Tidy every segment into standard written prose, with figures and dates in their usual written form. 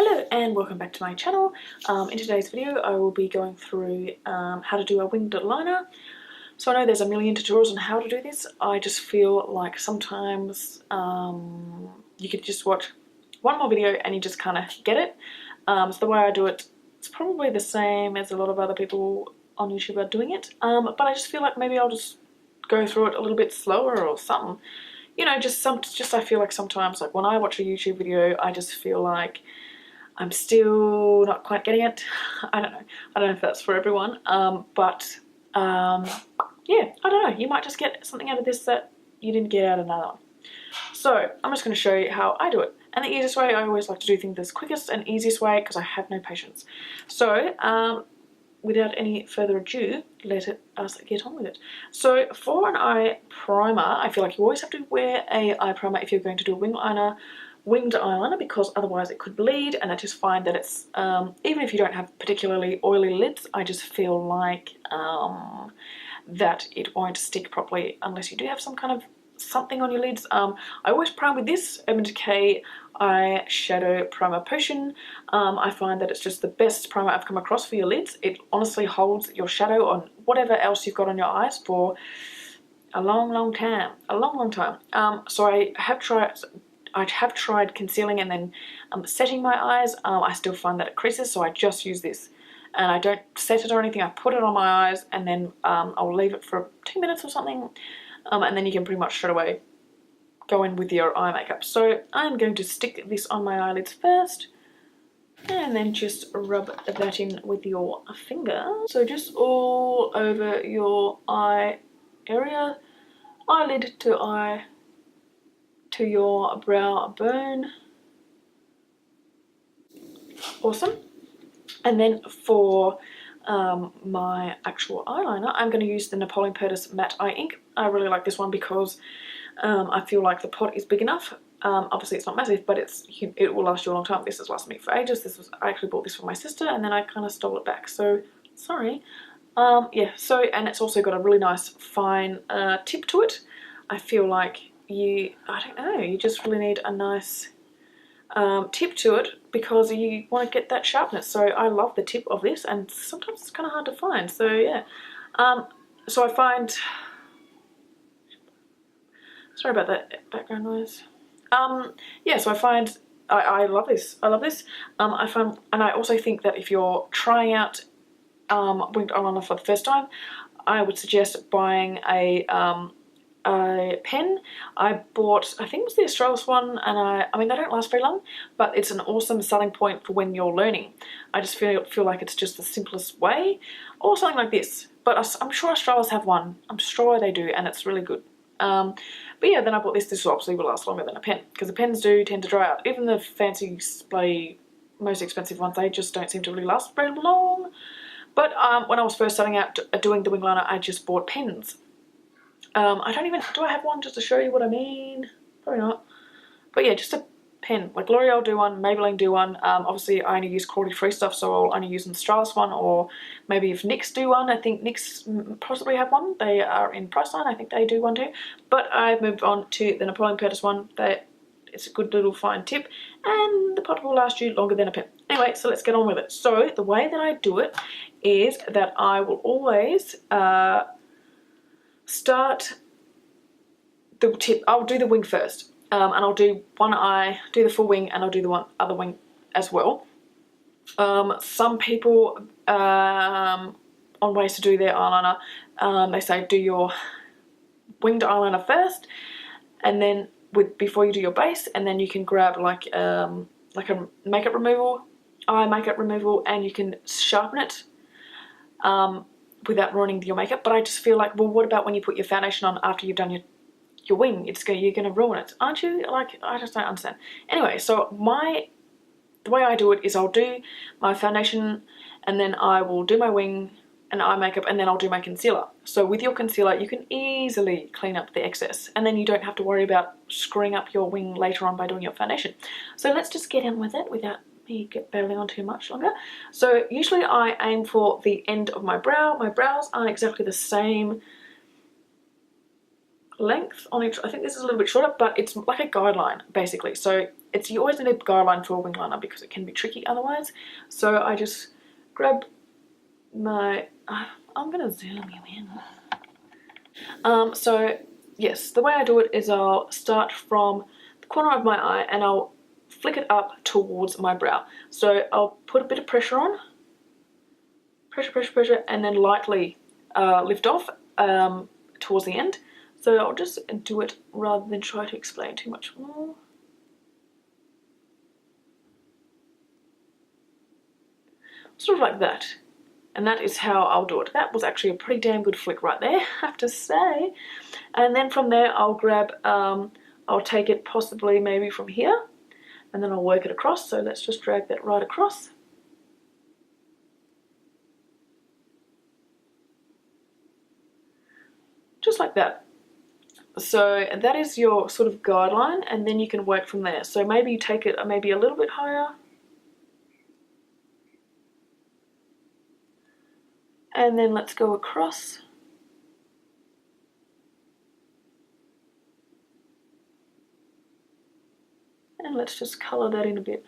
Hello and welcome back to my channel. In today's video I will be going through how to do a winged liner. So I know there's a million tutorials on how to do this. I just feel like sometimes you could just watch one more video and you just kind of get it. So the way I do it, it's probably the same as a lot of other people on YouTube are doing it. But I just feel like maybe I'll just go through it a little bit slower or something. You know, just I feel like sometimes, like when I watch a YouTube video, I just feel like I'm still not quite getting it. I don't know if that's for everyone, yeah, I don't know, you might just get something out of this that you didn't get out of another one. So I'm just going to show you how I do it, and the easiest way, I always like to do things the quickest and easiest way because I have no patience. So without any further ado, let us get on with it. So for an eye primer, I feel like you always have to wear a eye primer if you're going to do a winged eyeliner, because otherwise it could bleed, and I just find that it's even if you don't have particularly oily lids, I just feel like that it won't stick properly unless you do have some kind of something on your lids. I always prime with this Urban Decay Eye Shadow Primer Potion. I find that it's just the best primer I've come across for your lids. It honestly holds your shadow on whatever else you've got on your eyes for a long time. So I have tried concealing and then setting my eyes. I still find that it creases, so I just use this. And I don't set it or anything, I put it on my eyes and then I'll leave it for 2 minutes or something. And then you can pretty much straight away go in with your eye makeup. So I'm going to stick this on my eyelids first and then just rub that in with your finger. So just all over your eye area, eyelid to eye, to your brow bone. Awesome. And then for my actual eyeliner, I'm going to use the Napoleon Purtis Matte Eye Ink. I really like this one because I feel like the pot is big enough. Obviously it's not massive, but it will last you a long time. This has lasted me for ages. I actually bought this for my sister and then I kind of stole it back, so sorry. Yeah, so, and it's also got a really nice fine tip to it. I feel like I don't know, you just really need a nice tip to it because you want to get that sharpness. So I love the tip of this, and sometimes it's kind of hard to find, so yeah. So I find, sorry about that background noise. Yeah, so I find I love this. I love this. I find, and I also think that if you're trying out winged eyeliner for the first time, I would suggest buying a pen. I bought, I think it was the Australis one, and I mean they don't last very long, but it's an awesome starting point for when you're learning. I just feel like it's just the simplest way, or something like this. But I'm sure Australis have one. I'm sure they do, and it's really good. But yeah, then I bought this. This obviously will last longer than a pen, because the pens do tend to dry out. Even the fancy display, most expensive ones, they just don't seem to really last very long. But when I was first starting out doing the wing liner, I just bought pens. I don't even, do I have one just to show you what I mean? Probably not. But yeah, just a pen. Like L'Oreal do one, Maybelline do one. Obviously I only use cruelty-free stuff, so I'll only use an Australis one, or maybe if NYX do one. I think NYX possibly have one. They are in Priceline, I think they do one too. But I've moved on to the Napoleon Purtis one. It's a good little fine tip, and the pot will last you longer than a pen. Anyway, so let's get on with it. So the way that I do it is that I will always start the tip. I'll do the wing first, and I'll do one eye, do the full wing, and I'll do the other wing as well. Some people on ways to do their eyeliner, they say do your winged eyeliner first, and then before you do your base, and then you can grab like a makeup removal, eye makeup removal, and you can sharpen it without ruining your makeup. But I just feel like, well, what about when you put your foundation on after you've done your wing? You're gonna ruin it, aren't you? Like, I just don't understand. Anyway, so the way I do it is I'll do my foundation, and then I will do my wing and eye makeup, and then I'll do my concealer. So with your concealer, you can easily clean up the excess, and then you don't have to worry about screwing up your wing later on by doing your foundation. So let's just get in with it without me babbling on too much longer. So usually I aim for the end of my brow. My brows aren't exactly the same length on each. I think this is a little bit shorter, but it's like a guideline basically. So you always need a guideline for a wing liner because it can be tricky otherwise. So I just grab my, I'm gonna zoom you in. So yes, the way I do it is I'll start from the corner of my eye and I'll flick it up towards my brow. So I'll put a bit of pressure on, pressure, and then lightly lift off towards the end. So I'll just do it rather than try to explain too much more. Sort of like that. And that is how I'll do it. That was actually a pretty damn good flick right there, I have to say. And then from there I'll grab, I'll take it possibly maybe from here, and then I'll work it across. So let's just drag that right across. Just like that. So that is your sort of guideline, and then you can work from there. So maybe you take it maybe a little bit higher. And then let's go across. And let's just colour that in a bit.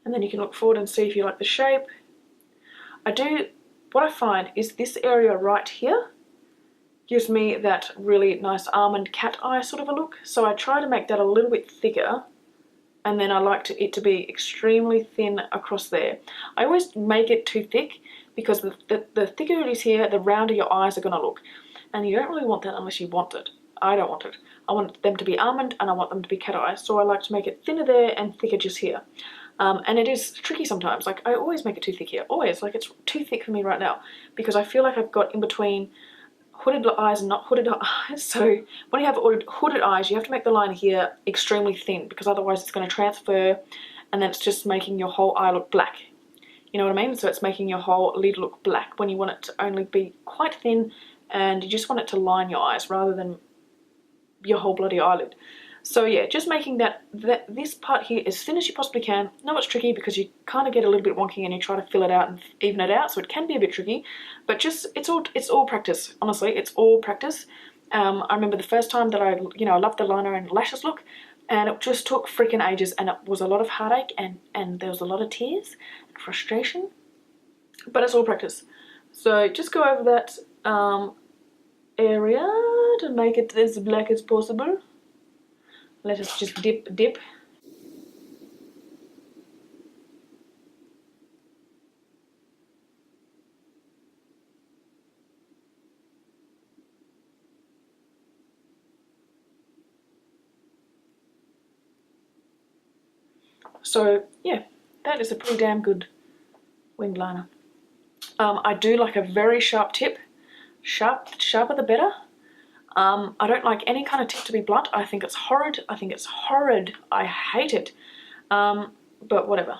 And then you can look forward and see if you like the shape. What I find is this area right here gives me that really nice almond cat eye sort of a look. So I try to make that a little bit thicker, and then I like it to be extremely thin across there. I always make it too thick because the thicker it is here, the rounder your eyes are going to look. And you don't really want that unless you want it. I don't want it. I want them to be almond and I want them to be cat eye. So I like to make it thinner there and thicker just here. And it is tricky sometimes. Like I always make it too thick here. Always. Like it's too thick for me right now because I feel like I've got in between hooded eyes and not hooded eyes. So when you have hooded eyes, you have to make the line here extremely thin because otherwise it's going to transfer and then it's just making your whole eye look black. You know what I mean? So it's making your whole lid look black when you want it to only be quite thin and you just want it to line your eyes rather than your whole bloody eyelid. So yeah, just making this part here as thin as you possibly can. No, it's tricky because you kind of get a little bit wonky and you try to fill it out and even it out, so it can be a bit tricky. But just it's all practice. Honestly, it's all practice. I remember the first time that I loved the liner and lashes look, and it just took freaking ages, and it was a lot of heartache and there was a lot of tears and frustration. But it's all practice. So just go over that area to make it as black as possible. Let us just dip. So yeah, that is a pretty damn good winged liner. I do like a very sharp tip. Sharper the better. I don't like any kind of tip to be blunt. I think it's horrid. I hate it. But whatever.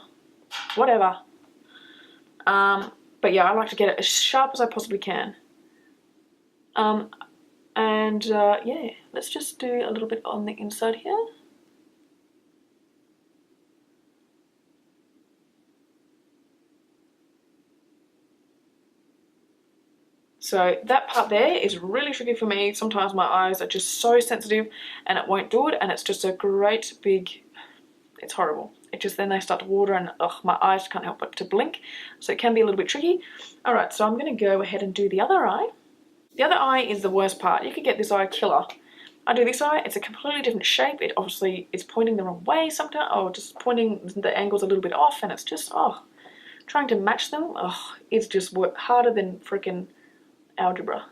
But yeah, I like to get it as sharp as I possibly can. Yeah, let's just do a little bit on the inside here. So that part there is really tricky for me. Sometimes my eyes are just so sensitive and it won't do it, and it's just a great big, it's horrible. It just, then they start to water and my eyes can't help but to blink. So it can be a little bit tricky. All right, so I'm gonna go ahead and do the other eye. The other eye is the worst part. You could get this eye killer. I do this eye, it's a completely different shape. It obviously is pointing the wrong way sometimes, or just pointing the angles a little bit off, and it's just, trying to match them, it's just harder than freaking algebra.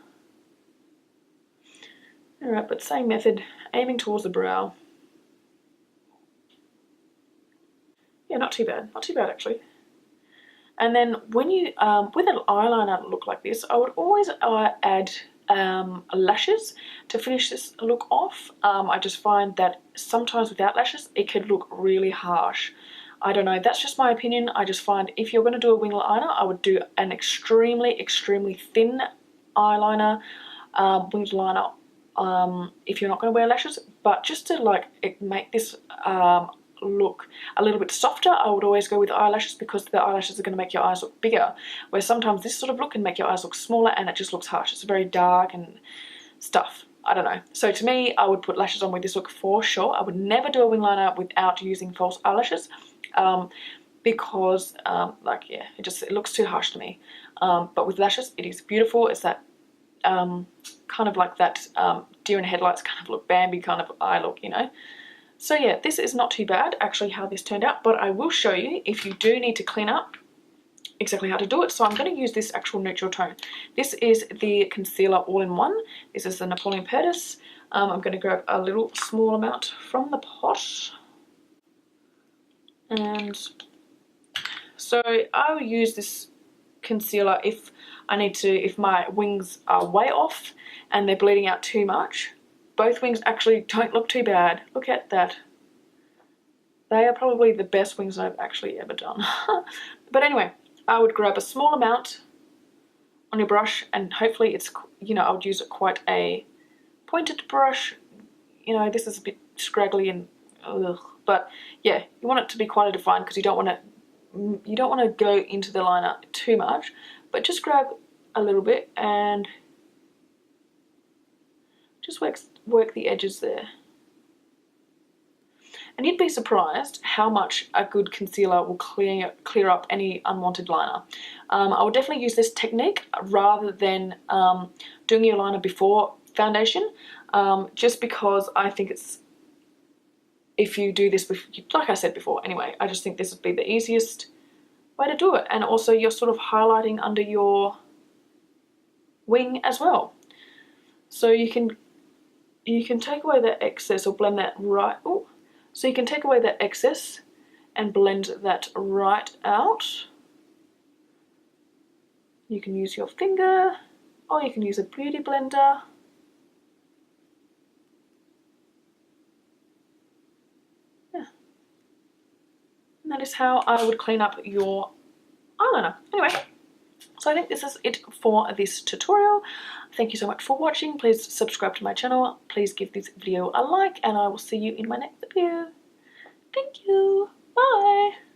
Alright, but same method, aiming towards the brow. Yeah, not too bad actually. And then when you, with an eyeliner look like this, I would always add lashes to finish this look off. I just find that sometimes without lashes, it could look really harsh. I don't know, that's just my opinion. I just find if you're going to do a wing liner, I would do an extremely thin eyeliner, winged liner if you're not going to wear lashes, but just to like make this look a little bit softer, I would always go with eyelashes, because the eyelashes are going to make your eyes look bigger, where sometimes this sort of look can make your eyes look smaller and it just looks harsh. It's very dark and stuff. I don't know. So to me, I would put lashes on with this look for sure. I would never do a wing liner without using false eyelashes, because like, yeah, it looks too harsh to me. But with lashes, it is beautiful. It's that kind of like that deer in headlights kind of look, Bambi kind of eye look, you know. So yeah, this is not too bad actually how this turned out, but I will show you if you do need to clean up exactly how to do it. So I'm going to use this actual neutral tone. This is the concealer all-in-one. This is the Napoleon Perdis. I'm going to grab a little small amount from the pot, and so I will use this concealer if I need to, if my wings are way off and they're bleeding out too much. Both wings actually don't look too bad. Look at that. They are probably the best wings I've actually ever done. But anyway, I would grab a small amount on your brush, and hopefully it's, you know, I would use quite a pointed brush. You know, this is a bit scraggly and ugh, but yeah, you want it to be quite a defined, because you don't want to go into the liner too much, but just grab a little bit and just work the edges there. And you'd be surprised how much a good concealer will clear up any unwanted liner. I would definitely use this technique rather than doing your liner before foundation, just because I think it's, if you do this, like I said before anyway, I just think this would be the easiest way to do it. And also you're sort of highlighting under your wing as well. So you can take away that excess or blend that right. Ooh. So you can take away that excess and blend that right out. You can use your finger, or you can use a beauty blender. Yeah. And that is how I would clean up your eyeliner. Anyway, so I think this is it for this tutorial. Thank you so much for watching. Please subscribe to my channel. Please give this video a like, and I will see you in my next video. Thank you. Bye.